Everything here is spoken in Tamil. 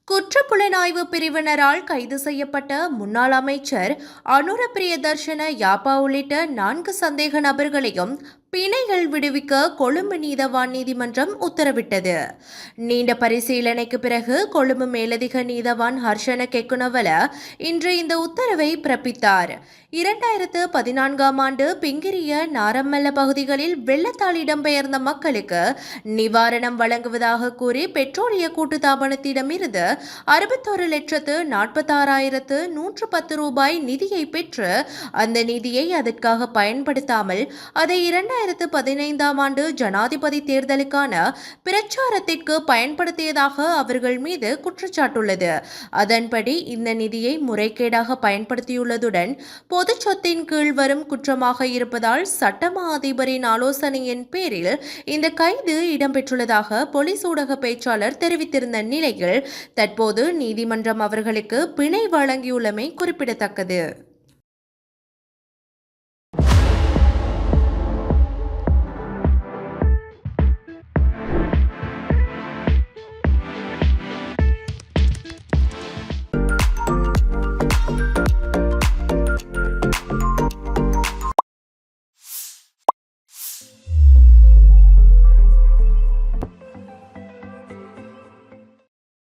குற்றப்புலனாய்வு பிரிவினரால் கைது செய்யப்பட்ட முன்னாள் அமைச்சர் அனுர பிரியதர்ஷன யாப்பா உள்ளிட்ட 4 சந்தேக நபர்களையும் பிணைகள் விடுவிக்க கொழும்பு நீதவான் நீதிமன்றம் உத்தரவிட்டது. நீண்ட பரிசீலனைக்கு பிறகு கொழும்பு மேலதிக நீதவான் ஹர்ஷன கெக்குனவல இன்று இந்த உத்தரவை பிறப்பித்தார். 2014ஆம் ஆண்டு பிங்கிரிய நாரம்மல்ல பகுதிகளில் வெள்ளத்தால் இடம்பெயர்ந்த மக்களுக்கு நிவாரணம் வழங்குவதாக கூறி பெட்ரோலிய கூட்டுத்தாபனத்திடமிருந்து 61,46,110 ரூபாய் நிதியை பெற்று அந்த நிதியை அதற்காக பயன்படுத்தாமல் அதை 2015ஆம் ஆண்டு ஜனாதிபதி தேர்தலுக்கான பிரச்சாரத்திற்கு பயன்படுத்தியதாக அவர்கள் மீது குற்றச்சாட்டுள்ளது. அதன்படி இந்த நிதியை முறைகேடாக பயன்படுத்தியுள்ளதுடன் பொது சொத்தின் கீழ் வரும் குற்றமாக இருப்பதால் சட்டமா அதிபரின் ஆலோசனையின் பேரில் இந்த கைது இடம்பெற்றுள்ளதாக போலீஸ் ஊடக பேச்சாளர் தெரிவித்திருந்த நிலையில் தற்போது நீதிமன்றம் அவர்களுக்கு பிணை வழங்கியுள்ளமை குறிப்பிடத்தக்கது.